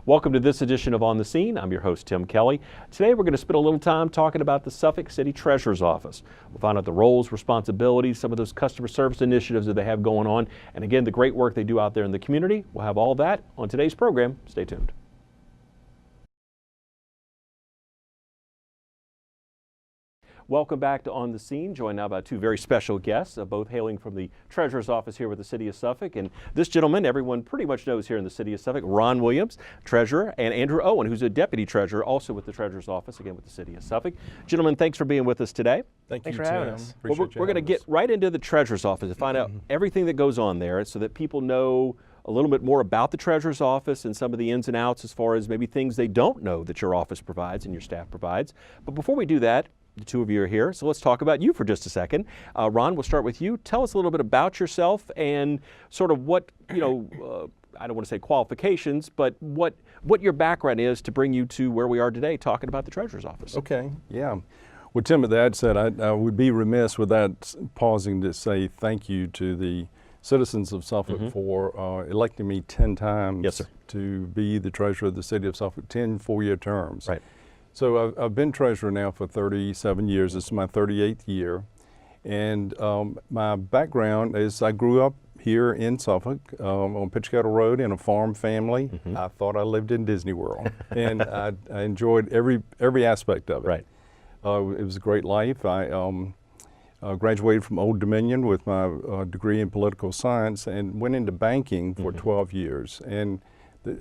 Welcome to this edition of On the Scene. I'm your host, Tim Kelly. Today we're going to spend a little time talking about the Suffolk City Treasurer's Office. We'll find out the roles, responsibilities, some of those customer service initiatives that they have going on, and again, the great work they do out there in the community. We'll have all that on today's program. Stay tuned. Welcome back to On the Scene, joined now by two very special guests, both hailing from the Treasurer's Office here with the City of Suffolk. And this gentleman, everyone pretty much knows here in the City of Suffolk, Ron Williams, Treasurer, and Andrew Owen, who's a Deputy Treasurer, also with the Treasurer's Office, again with the City of Suffolk. Gentlemen, thanks for being with us today. Thanks for having us. Well, we're going to get right into the Treasurer's Office and find out everything that goes on there so that people know a little bit more about the Treasurer's Office and some of the ins and outs as far as maybe things they don't know that your office provides and your staff provides. But before we do that, the two of you are here, so let's talk about you for just a second. Ron, we'll start with you. Tell us a little bit about yourself and sort of what, I don't want to say qualifications, but what your background is to bring you to where we are today talking about the Treasurer's Office. Okay, yeah. Well, Tim, at that said, I would be remiss without pausing to say thank you to the citizens of Suffolk for electing me 10 times yes, sir. To be the Treasurer of the City of Suffolk, 10 four-year terms. Right. So I've been Treasurer now for 37 years. This is my 38th year. And my background is I grew up here in Suffolk on Pitchcattle Road in a farm family. I thought I lived in Disney World. And I enjoyed every aspect of it. Right. It was a great life. I graduated from Old Dominion with my degree in political science and went into banking for 12 years. And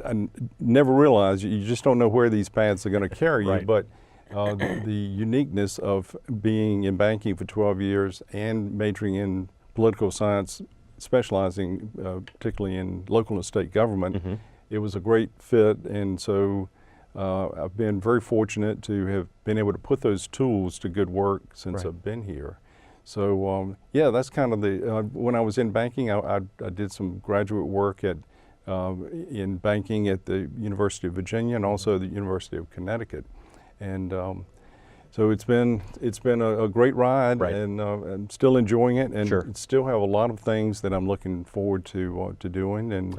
I never realized, you just don't know where these paths are going to carry you, but the uniqueness of being in banking for 12 years and majoring in political science, specializing particularly in local and state government, it was a great fit. And so I've been very fortunate to have been able to put those tools to good work since I've been here. So yeah, that's kind of the, when I was in banking, I did some graduate work in banking at the University of Virginia and also the University of Connecticut, and so it's been a great ride, and I'm still enjoying it, and still have a lot of things that I'm looking forward to doing and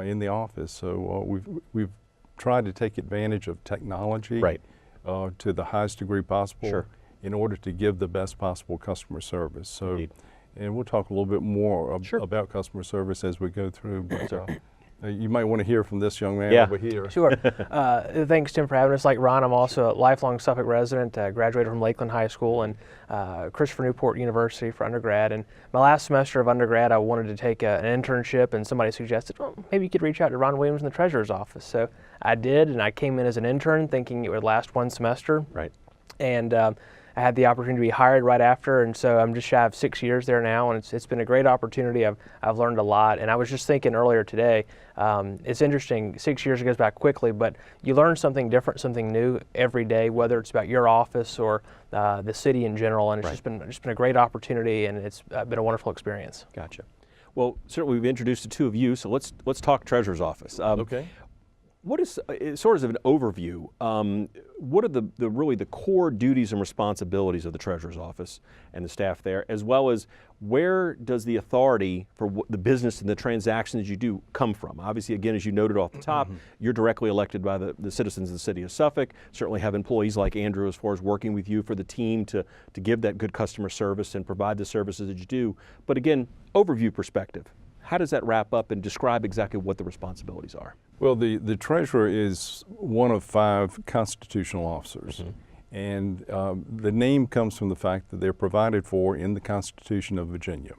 in the office. So we've tried to take advantage of technology to the highest degree possible in order to give the best possible customer service. So, and we'll talk a little bit more about customer service as we go through. But, you might want to hear from this young man over here. Sure. Thanks, Tim, for having us. Like Ron, I'm also a lifelong Suffolk resident. Graduated from Lakeland High School and Christopher Newport University for undergrad. And my last semester of undergrad, I wanted to take an internship, and somebody suggested, well, maybe you could reach out to Ron Williams in the Treasurer's Office. So I did, and I came in as an intern thinking it would last one semester. Right. And I had the opportunity to be hired right after, and so I'm just shy of 6 years there now, and it's been a great opportunity. I've learned a lot, and I was just thinking earlier today, it's interesting, 6 years goes by quickly, but you learn something different, something new every day, whether it's about your office or the city in general, and it's just been a great opportunity, and it's been a wonderful experience. Gotcha. Well, certainly we've introduced the two of you, so let's talk Treasurer's Office. Okay. What is, sort of an overview, what are really the core duties and responsibilities of the Treasurer's Office and the staff there, as well as where does the authority for the business and the transactions you do come from? Obviously, again, as you noted off the top, you're directly elected by the citizens of the City of Suffolk, certainly have employees like Andrew as far as working with you for the team to give that good customer service and provide the services that you do. But again, overview perspective. How does that wrap up and describe exactly what the responsibilities are? Well, the Treasurer is one of 5 constitutional officers. And the name comes from the fact that they're provided for in the Constitution of Virginia.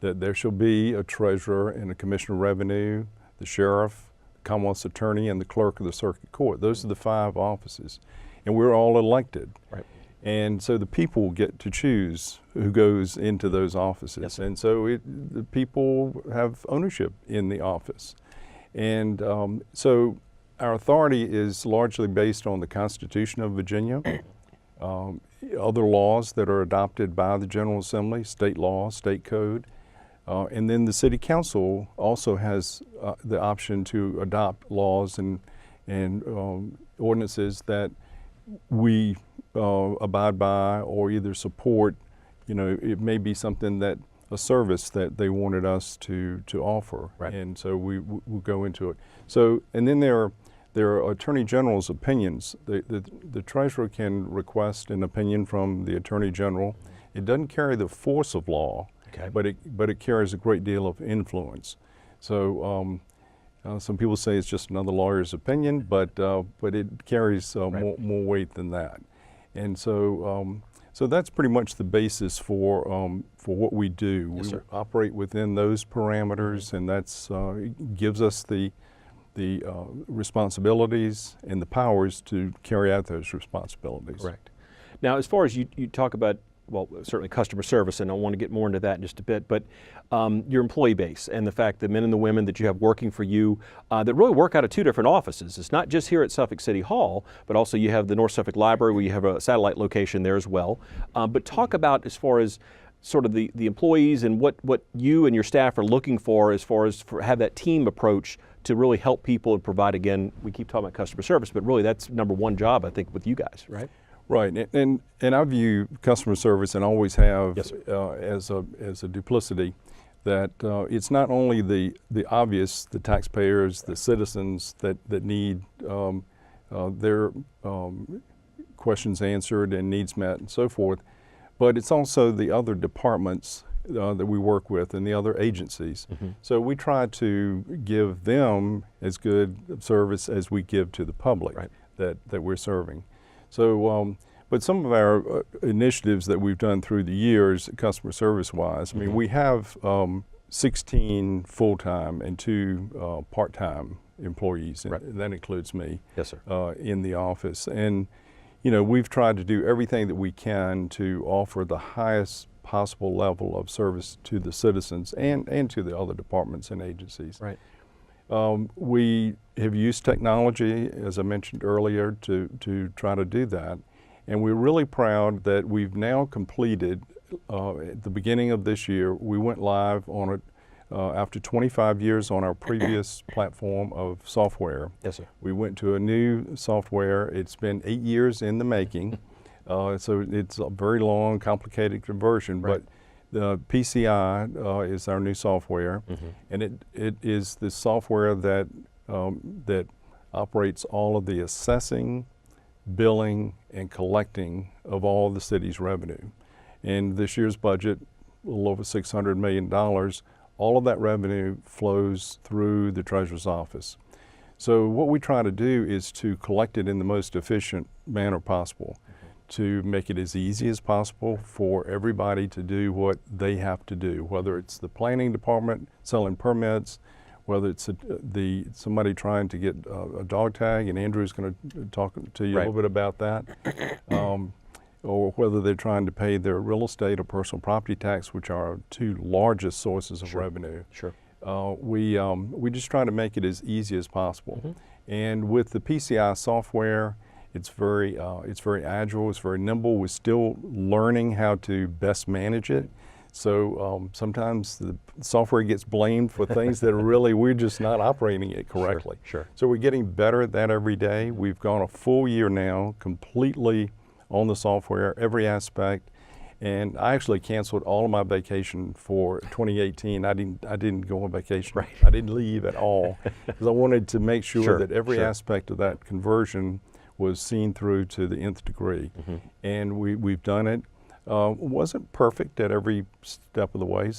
That there shall be a Treasurer and a Commissioner of Revenue, the Sheriff, the Commonwealth's Attorney, and the Clerk of the Circuit Court. Those are the 5 offices. And we're all elected. Right. And so the people get to choose who goes into those offices. Yes. And so the people have ownership in the office. And so our authority is largely based on the Constitution of Virginia, other laws that are adopted by the General Assembly, state law, state code, and then the City Council also has the option to adopt laws and ordinances that we abide by or either support. You know, it may be something that a service that they wanted us to offer, and so we'll go into it. So, and then there there are Attorney General's opinions. The Treasurer can request an opinion from the Attorney General. It doesn't carry the force of law, Okay. but it carries a great deal of influence. So some people say it's just another lawyer's opinion, but it carries more weight than that. And so so that's pretty much the basis for what we do. Yes, we sir. operate within those parameters, and that's it gives us the responsibilities and the powers to carry out those responsibilities. Correct. Now, as far as you talk about, well, certainly customer service, and I want to get more into that in just a bit, but your employee base and the fact, the men and the women that you have working for you that really work out of two different offices. It's not just here at Suffolk City Hall, but also you have the North Suffolk Library where you have a satellite location there as well. But talk about as far as sort of the employees and what you and your staff are looking for as far as have that team approach to really help people and provide, again, we keep talking about customer service, but really that's number one job, I think, with you guys, right? Right, and I view customer service, and always have, Yes, as a duplicity, that it's not only the obvious, the taxpayers, the citizens that need their questions answered and needs met and so forth, but it's also the other departments that we work with and the other agencies. So we try to give them as good service as we give to the public that we're serving. So, but some of our initiatives that we've done through the years, customer service-wise, I mean, we have 16 full-time and 2 part-time employees, and that includes me. Yes, sir. In the office. And, you know, we've tried to do everything that we can to offer the highest possible level of service to the citizens and to the other departments and agencies. Right. We have used technology, as I mentioned earlier, to try to do that. And we're really proud that we've now completed, at the beginning of this year, we went live on it after 25 years on our previous platform of software. Yes, sir. We went to a new software. It's been 8 years in the making. So it's a very long, complicated conversion, but the PCI is our new software, and it is the software that that operates all of the assessing, billing, and collecting of all the city's revenue. And this year's budget, a little over $600 million, all of that revenue flows through the Treasurer's office. So what we try to do is to collect it in the most efficient manner possible, to make it as easy as possible for everybody to do what they have to do, whether it's the planning department selling permits, whether it's somebody trying to get a dog tag, and Andrew's going to talk to you a little bit about that, or whether they're trying to pay their real estate or personal property tax, which are our 2 largest sources of revenue. Sure. We just try to make it as easy as possible. And with the PCI software, it's very agile, it's very nimble. We're still learning how to best manage it. So sometimes the software gets blamed for things that are really, we're just not operating it correctly. Sure. So we're getting better at that every day. We've gone a full year now completely on the software, every aspect. And I actually canceled all of my vacation for 2018. I didn't go on vacation. I didn't leave at all because I wanted to make sure that every aspect of that conversion was seen through to the nth degree. And we've done it. Wasn't perfect at every step of the way,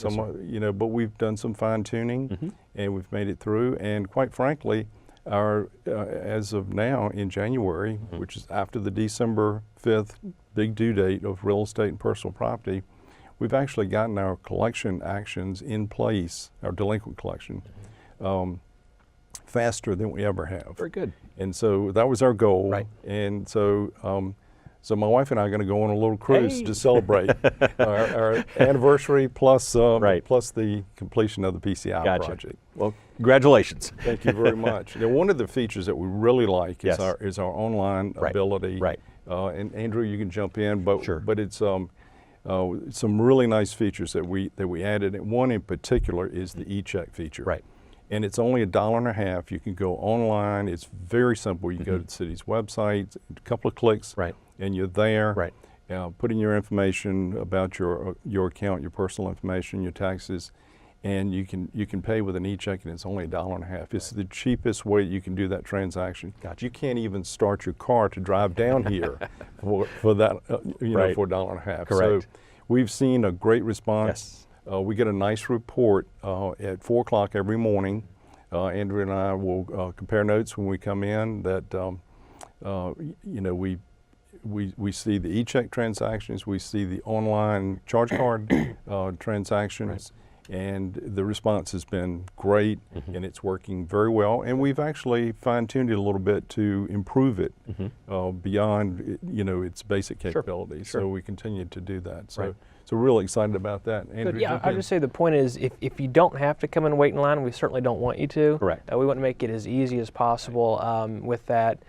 but we've done some fine tuning and we've made it through. And quite frankly, as of now in January, which is after the December 5th big due date of real estate and personal property, we've actually gotten our collection actions in place, our delinquent collection, faster than we ever have. Very good. And so that was our goal. And so so my wife and I are going to go on a little cruise to celebrate our anniversary plus the completion of the PCI project. Well, congratulations. Thank you very much. Now, one of the features that we really like is our online ability. And Andrew, you can jump in, but it's some really nice features that we added. And one in particular is the e-check feature. And it's only $1.50. You can go online. It's very simple. You go to the city's website, a couple of clicks, and you're there. Put in your information about your account, your personal information, your taxes, and you can pay with an e-check, and it's only $1.50. It's the cheapest way you can do that transaction. Gotcha. You can't even start your car to drive down here for that, Right. for $1.50. Correct. So we've seen a great response. Yes. We get a nice report at 4 o'clock every morning. Andrew and I will compare notes when we come in. That we see the e-check transactions, we see the online charge card transactions, and the response has been great, and it's working very well. And we've actually fine-tuned it a little bit to improve it beyond its basic capabilities. Sure. So we continue to do that. So Right. so we're really excited about that. Andrew, But yeah, jump I'd in. just say the point is, if you don't have to come and wait in line, we certainly don't want you to. Correct. We want to make it as easy as possible with that.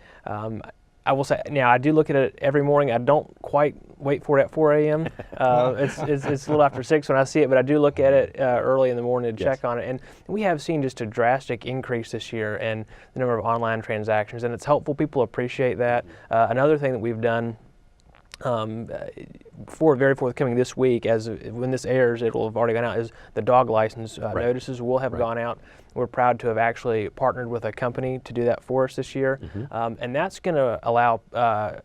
I will say, now I do look at it every morning. I don't quite wait for it at 4 a.m. It's a little after 6 when I see it, but I do look at it early in the morning to Yes. check on it. And we have seen just a drastic increase this year in the number of online transactions, and it's helpful. People appreciate that. Another thing that we've done very forthcoming this week, as when this airs, it will have already gone out, is the dog license notices will have gone out. We're proud to have actually partnered with a company to do that for us this year. And that's going to allow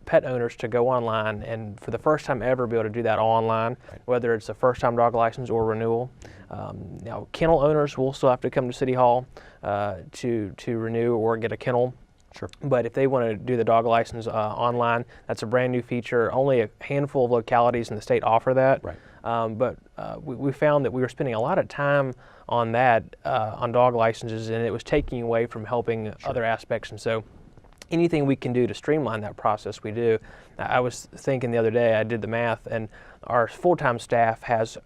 pet owners to go online and for the first time ever be able to do that all online, whether it's a first-time dog license or renewal. Now, kennel owners will still have to come to City Hall to renew or get a kennel. Sure. But if they want to do the dog license online, that's a brand new feature. Only a handful of localities in the state offer that. Right. But we found that we were spending a lot of time on that, on dog licenses, and it was taking away from helping other aspects. And so anything we can do to streamline that process, we do. I was thinking the other day, I did the math, and our full-time staff has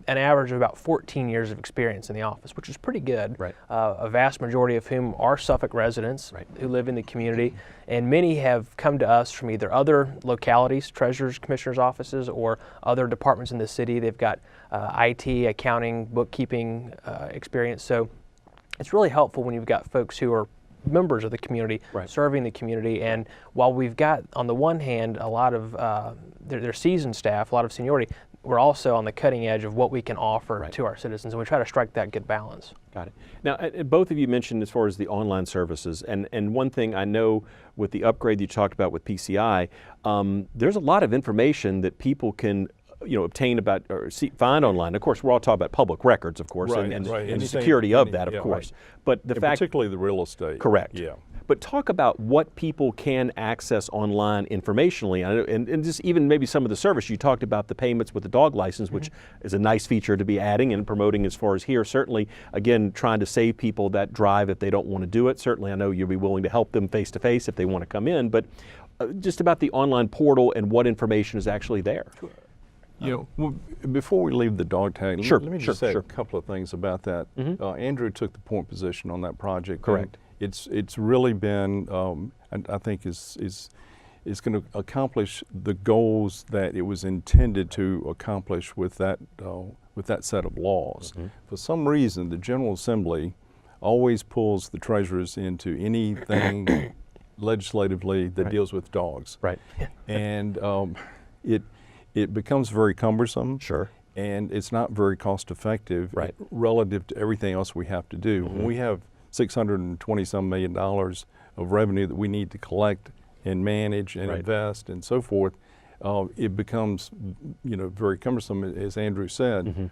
an average of about 14 years of experience in the office, which is pretty good. Right. A vast majority of whom are Suffolk residents who live in the community, and many have come to us from either other localities, treasurers, commissioners' offices, or other departments in the city. They've got IT, accounting, bookkeeping experience. So it's really helpful when you've got folks who are members of the community, serving the community. And while we've got, on the one hand, a lot of their seasoned staff, a lot of seniority, we're also on the cutting edge of what we can offer to our citizens, and we try to strike that good balance. Got it. Now, both of you mentioned as far as the online services, and one thing I know with the upgrade you talked about with PCI, there's a lot of information that people can obtain about or find online. Of course, we're all talking about public records, of course, and the security of that, of course. But the fact, particularly the real estate. Correct. Yeah. But talk about what people can access online informationally, and just even maybe some of the service. You talked about the payments with the dog license, which is a nice feature to be adding and promoting as far as here. Certainly, again, trying to save people that drive if they don't want to do it. Certainly, I know you'll be willing to help them face to face if they want to come in, but just about the online portal and what information is actually there. Before we leave the dog tag, let me just say a couple of things about that. Andrew took the point position on that project. Correct. It's really been, I think, is going to accomplish the goals that it was intended to accomplish with that set of laws. For some reason, the General Assembly always pulls the treasurers into anything legislatively that deals with dogs. Right. And it becomes very cumbersome. Sure. And it's not very cost effective relative to everything else we have to do. When we have $620-some million of revenue that we need to collect and manage and invest and so forth, it becomes very cumbersome, as Andrew said.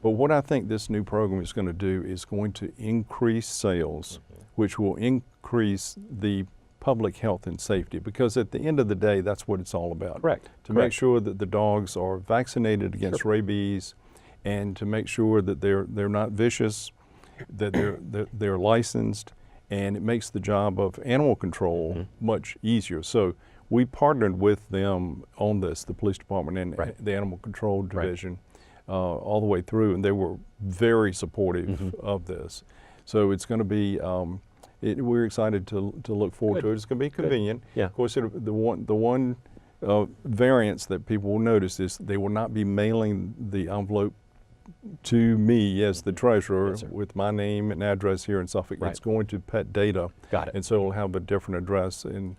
But what I think this new program is going to do is going to increase sales, which will increase the public health and safety, because at the end of the day, that's what it's all about. Correct. To make sure that the dogs are vaccinated against rabies, and to make sure that they're not vicious, that they're licensed, and it makes the job of animal control much easier. So we partnered with them on this, the police department and the animal control division, all the way through, and they were very supportive of this. So it's going to be, we're excited to look forward to it. It's going to be convenient. Yeah. Of course, the one variance that people will notice is they will not be mailing the envelope to me as the treasurer with my name and address here in Suffolk. It's going to Pet Data. Got it. And so it'll have a different address, and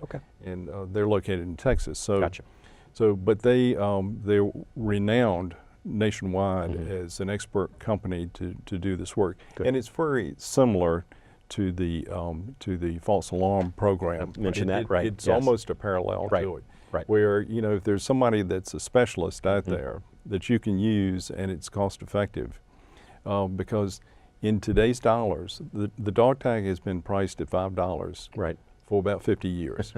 they're located in Texas. So, but they're renowned nationwide as an expert company to do this work. Good. And it's very similar to the false alarm program. Mention that, right? It's Yes. almost a parallel Right. to it. Right. Where, if there's somebody that's a specialist out there that you can use and it's cost effective, because in today's dollars, the dog tag has been priced at $5 Right. for about 50 years.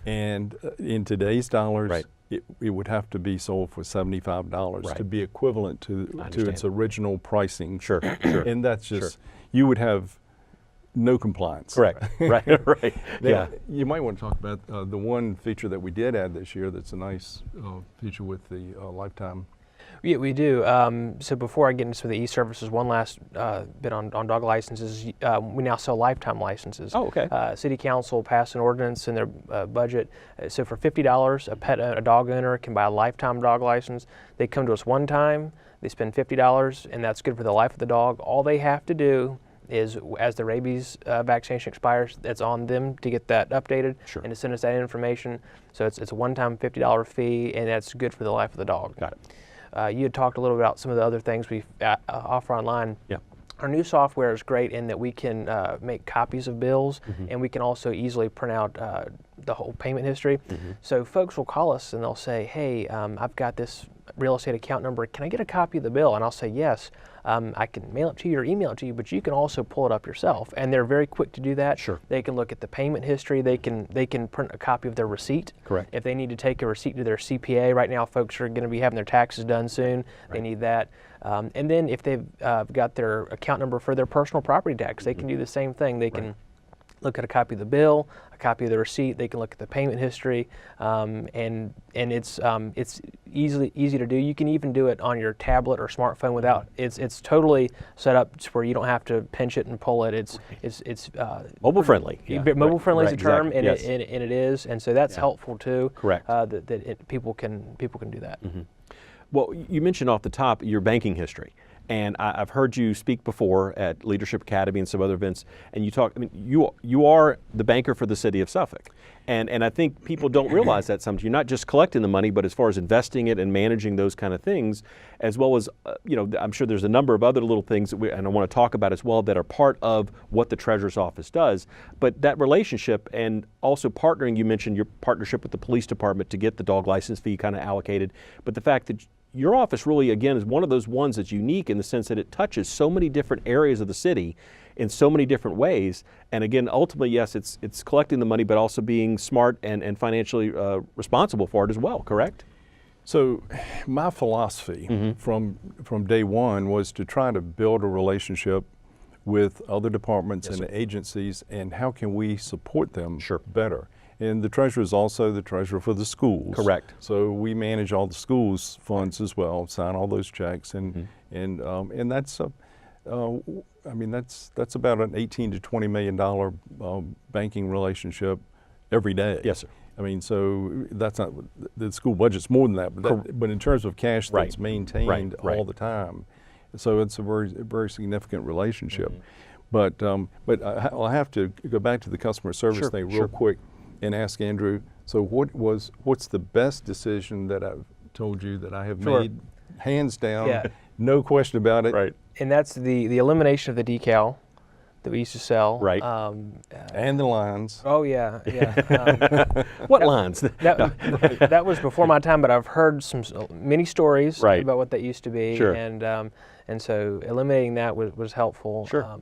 And in today's dollars, Right. it would have to be sold for $75 Right. to be equivalent to its original pricing. Sure, sure. And that's just, you would have no compliance. Correct. Right. Right. Now, Yeah. you might want to talk about the one feature that we did add this year that's a nice feature with the lifetime. Yeah, we do. So before I get into some of the e-services, one last bit on dog licenses. We now sell lifetime licenses. Oh, okay. City Council passed an ordinance in their budget. So for $50, a dog owner can buy a lifetime dog license. They come to us one time, they spend $50, and that's good for the life of the dog. All they have to do is, as the rabies vaccination expires, it's on them to get that updated and to send us that information. So it's a one-time $50 fee, and that's good for the life of the dog. Got it. You had talked a little about some of the other things we offer online. Yeah. Our new software is great in that we can make copies of bills, and we can also easily print out the whole payment history. So folks will call us and they'll say, hey, I've got this real estate account number. Can I get a copy of the bill? And I'll say, yes. I can mail it to you or email it to you, but you can also pull it up yourself. And they're very quick to do that. Sure. They can look at the payment history. They can print a copy of their receipt. Correct. If they need to take a receipt to their CPA, right now folks are going to be having their taxes done soon. They need that. And then if they've got their account number for their personal property tax, they can do the same thing. They can look at a copy of the bill, a copy of the receipt. They can look at the payment history, and it's easy to do. You can even do it on your tablet or smartphone without. It's totally set up to where you don't have to pinch it and pull it. It's Mobile friendly. Mobile friendly is a term, exactly. and, Yes. and it is, and so that's helpful too. Correct. People can do that. Well, you mentioned off the top your banking history. And I've heard you speak before at Leadership Academy and some other events, and you talk. I mean, you are the banker for the city of Suffolk, and I think people don't realize that sometimes. You're not just collecting the money, but as far as investing it and managing those kind of things, as well as I'm sure there's a number of other little things that and I want to talk about as well that are part of what the Treasurer's Office does. But that relationship and also partnering. You mentioned your partnership with the police department to get the dog license fee kind of allocated, but the fact that your office really, again, is one of those ones that's unique in the sense that it touches so many different areas of the city in so many different ways. And again, ultimately, yes, it's collecting the money, but also being smart and financially responsible for it as well, correct? So my philosophy from day one was to try to build a relationship with other departments and agencies, and how can we support them better. And the treasurer is also the treasurer for the schools. Correct. So we manage all the schools' funds as well, sign all those checks, and that's that's about an $18 to $20 million banking relationship every day. Yes, sir. I mean, so that's not the school budget's more than that, but in terms of cash that's maintained all the time, so it's a very significant relationship. But I'll have to go back to the customer service thing real quick and ask Andrew, so what's the best decision that I've told you that I have made, hands down, no question about it? Right. And that's the elimination of the decal that we used to sell. Right. And the lines. Oh yeah. What lines? That was before my time, but I've heard many stories about what that used to be, and so eliminating that was helpful. Sure.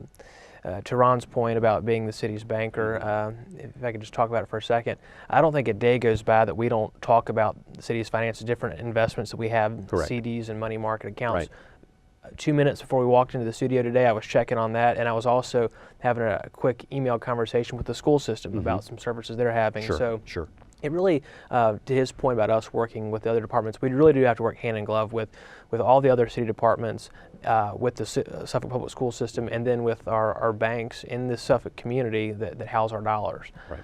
To Ron's point about being the city's banker, if I could just talk about it for a second, I don't think a day goes by that we don't talk about the city's finances, different investments that we have, CDs and money market accounts. 2 minutes before we walked into the studio today, I was checking on that, and I was also having a quick email conversation with the school system about some services they're having. It really, to his point about us working with the other departments, we really do have to work hand in glove with all the other city departments, with the Suffolk Public School System, and then with our banks in the Suffolk community that house our dollars. Right.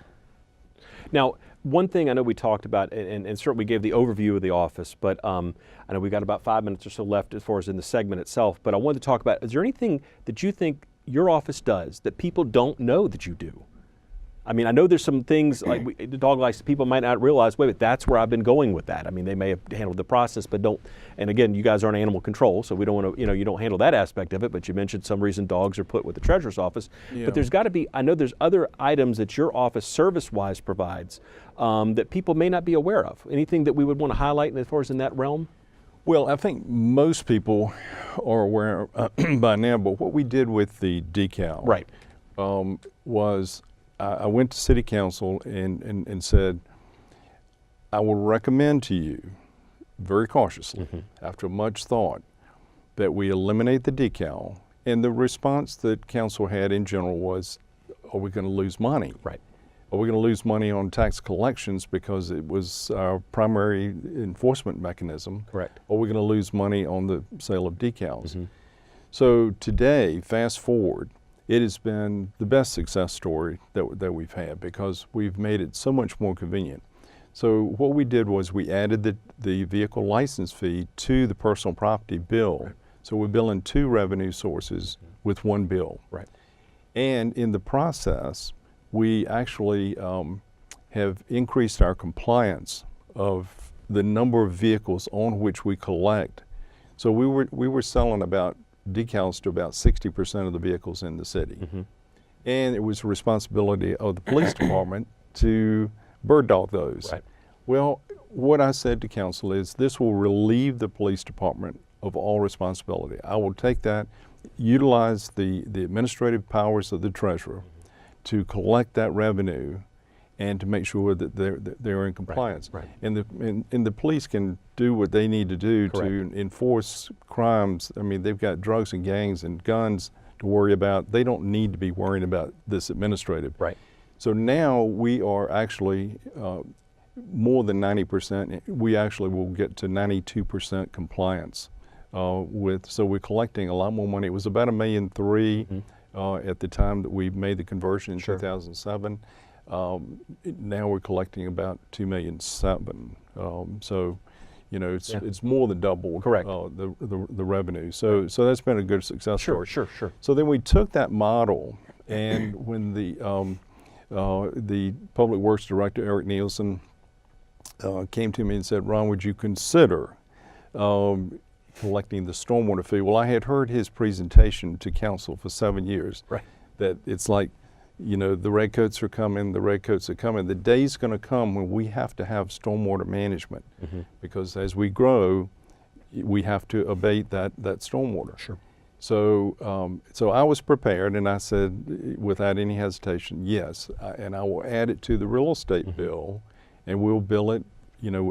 Now, one thing I know we talked about, and certainly we gave the overview of the office, but I know we've got about 5 minutes or so left as far as in the segment itself, but I wanted to talk about, is there anything that you think your office does that people don't know that you do? I mean, I know there's some things like the dog license, people might not realize, wait, that's where I've been going with that. I mean, they may have handled the process, but don't, and again, you guys aren't animal control, so we don't want to, you don't handle that aspect of it, but you mentioned some reason dogs are put with the treasurer's office. Yeah. But there's got to be, I know there's other items that your office service-wise provides that people may not be aware of. Anything that we would want to highlight as far as in that realm? Well, I think most people are aware by now, but what we did with the decal Right. Was I went to City Council and said, I will recommend to you, very cautiously, after much thought, that we eliminate the decal. And the response that Council had in general was, are we going to lose money? Right. Are we going to lose money on tax collections because it was our primary enforcement mechanism? Correct. Or are we going to lose money on the sale of decals? So today, fast forward, it has been the best success story that we've had because we've made it so much more convenient. So what we did was we added the vehicle license fee to the personal property bill. Right. So we're billing two revenue sources with one bill. Right. And in the process, we actually have increased our compliance of the number of vehicles on which we collect. So we were selling about decals to about 60% of the vehicles in the city. And it was the responsibility of the police department to bird dog those. Right. Well, what I said to council is this will relieve the police department of all responsibility. I will take that, utilize the administrative powers of the treasurer to collect that revenue and to make sure that they're in compliance. Right. And the police can do what they need to do Correct. to enforce crimes. I mean, they've got drugs and gangs and guns to worry about. They don't need to be worrying about this administrative. Right. So now we are actually more than 90%. We actually will get to 92% compliance so we're collecting a lot more money. It was about $1.3 million at the time that we made the conversion in 2007. Now we're collecting about $2.7 million. So, it's more than double. Correct. The revenue. So that's been a good success story. Sure. So then we took that model, and when the Public Works Director Eric Nielsen came to me and said, "Ron, would you consider collecting the stormwater fee?" Well, I had heard his presentation to council for 7 years. Right. That it's like, the redcoats are coming, the redcoats are coming. The day's going to come when we have to have stormwater management because as we grow, we have to abate that stormwater. Sure. So I was prepared, and I said, without any hesitation, yes, and I will add it to the real estate bill, and we'll bill it,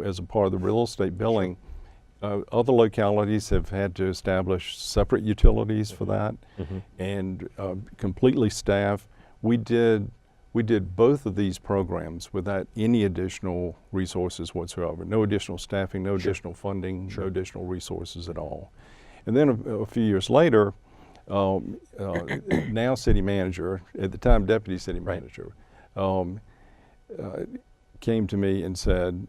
as a part of the real estate billing. Other localities have had to establish separate utilities for that, and completely staff. We did both of these programs without any additional resources whatsoever. No additional staffing, no additional funding, no additional resources at all. And then a few years later, now city manager, at the time deputy city manager, came to me and said,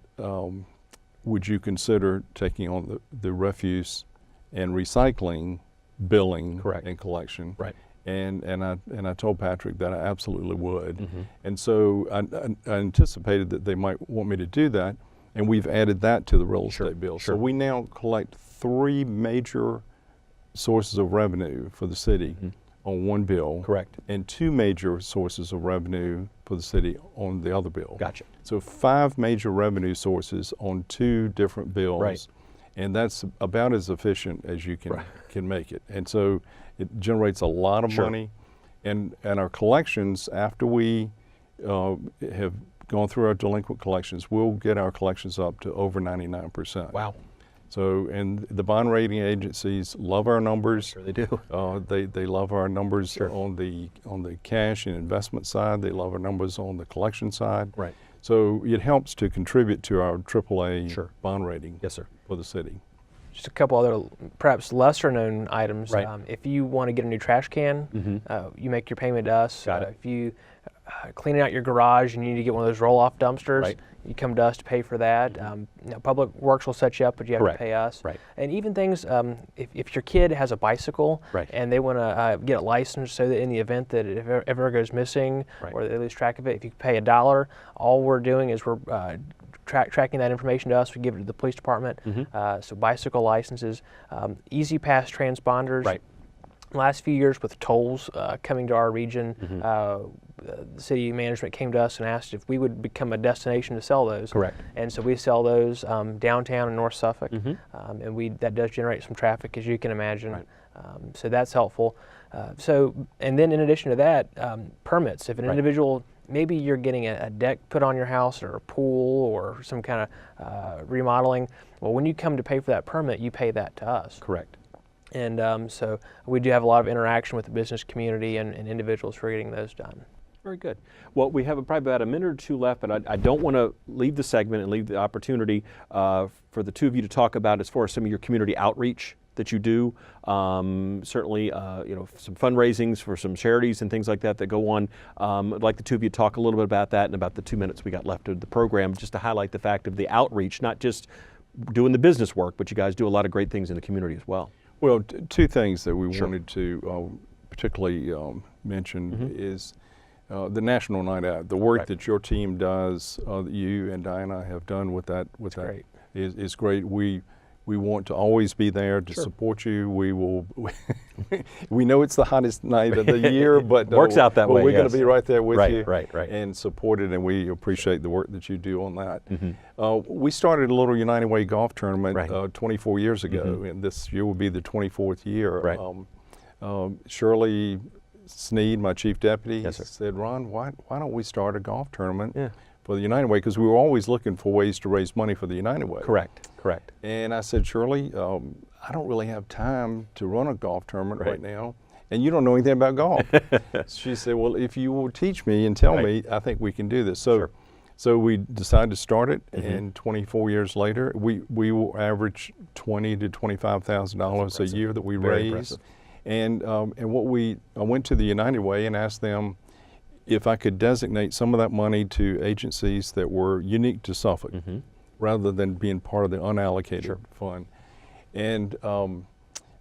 would you consider taking on the refuse and recycling billing and collection? Right. And I told Patrick that I absolutely would. And so I anticipated that they might want me to do that, and we've added that to the real estate bill. So we now collect 3 major sources of revenue for the city on one bill. Correct. And 2 major sources of revenue for the city on the other bill. Gotcha. So 5 major revenue sources on 2 different bills. Right. And that's about as efficient as you can make it. And so it generates a lot of money. And our collections, after we have gone through our delinquent collections, we'll get our collections up to over 99%. Wow. So, and the bond rating agencies love our numbers. Sure they do. They love our numbers on the cash and investment side. They love our numbers on the collection side. Right. So it helps to contribute to our AAA bond rating. Yes, sir. For the city. Just a couple other perhaps lesser known items. Right. If you want to get a new trash can, you make your payment to us. Got it. If you cleaning out your garage and you need to get one of those roll-off dumpsters, Right. you come to us to pay for that. Public Works will set you up, but you have Correct. to pay us. Right. And even things, if your kid has a bicycle Right. and they want to get it licensed so that in the event that it ever goes missing Right. or they lose track of it, if you pay $1, all we're doing is we're tracking that information to us. We give it to the police department. So bicycle licenses, easy pass transponders. Right. Last few years with tolls coming to our region, the city management came to us and asked if we would become a destination to sell those. Correct. And so we sell those downtown in North Suffolk, and that does generate some traffic, as you can imagine. Right. So that's helpful. And then in addition to that, permits. If an individual, maybe you're getting a deck put on your house or a pool or some kind of remodeling, well, when you come to pay for that permit, you pay that to us. Correct. And so we do have a lot of interaction with the business community and individuals for getting those done. Very good. Well, we have probably about a minute or two left, but I don't want to leave the segment and leave the opportunity for the two of you to talk about as far as some of your community outreach that you do. Certainly, some fundraisings for some charities and things like that go on. I'd like the two of you to talk a little bit about that in about the 2 minutes we got left of the program, just to highlight the fact of the outreach, not just doing the business work, but you guys do a lot of great things in the community as well. Well, two things that we wanted to particularly mention is the National Night Out. The work that your team does, that you and Diana have done with that, great. is great. We want to always be there to support you. We will. We know it's the hottest night of the year, but works out that way. We're going to be right there with you, right, and support it. And we appreciate the work that you do on that. We started a little United Way golf tournament 24 years ago, and this year will be the 24th year. Right. Shirley Sneed, my chief deputy, Yes, sir. said, "Ron, why don't we start a golf tournament for the United Way?" Because we were always looking for ways to raise money for the United Way. Correct. And I said, "Shirley, I don't really have time to run a golf tournament right now, and you don't know anything about golf." She said, "Well, if you will teach me and tell me, I think we can do this." So we decided to start it, and 24 years later, we will average $20,000 to $25,000 a year that we raise. Impressive. And I went to the United Way and asked them if I could designate some of that money to agencies that were unique to Suffolk, rather than being part of the unallocated fund. And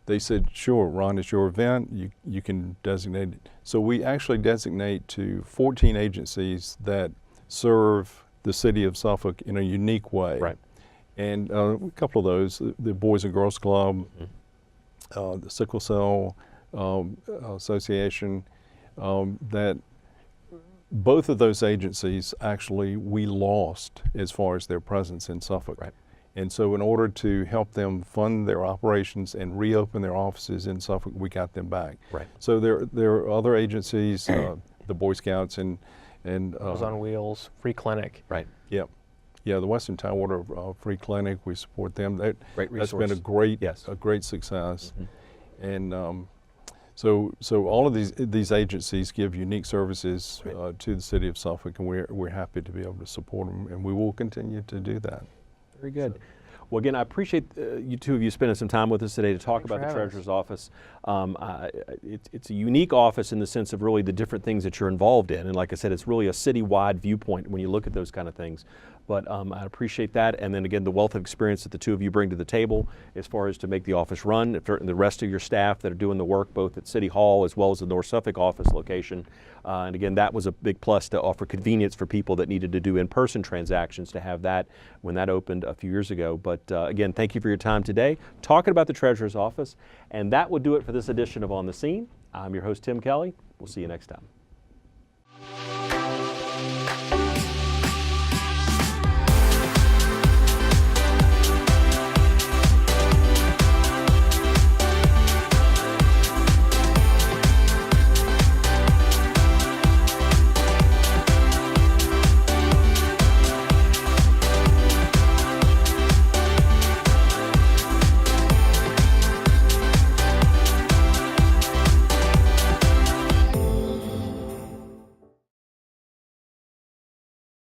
they said, "Sure, Ron, it's your event. You can designate it." So we actually designate to 14 agencies that serve the city of Suffolk in a unique way. Right. And a couple of those, the Boys and Girls Club, the Sickle Cell Association, that both of those agencies actually we lost as far as their presence in Suffolk. Right. And so in order to help them fund their operations and reopen their offices in Suffolk, we got them back. Right. So there are other agencies, the Boy Scouts and Meals on Wheels, Free Clinic. Right. Yeah, the Western Tidewater Free Clinic, we support them. Great That's resource. been a great success. And so all of these agencies give unique services to the city of Suffolk, and we're happy to be able to support them, and we will continue to do that. Very good. Well, again, I appreciate you two of you spending some time with us today to talk Thanks about the for having Treasurer's Office. It's a unique office in the sense of really the different things that you're involved in. And like I said, it's really a citywide viewpoint when you look at those kind of things. But I appreciate that. And then again, the wealth of experience that the two of you bring to the table as far as to make the office run, and the rest of your staff that are doing the work both at City Hall as well as the North Suffolk office location. And again, that was a big plus to offer convenience for people that needed to do in-person transactions to have that when that opened a few years ago. But again, thank you for your time today talking about the Treasurer's Office. And that would do it for this edition of On the Scene. I'm your host, Tim Kelly. We'll see you next time.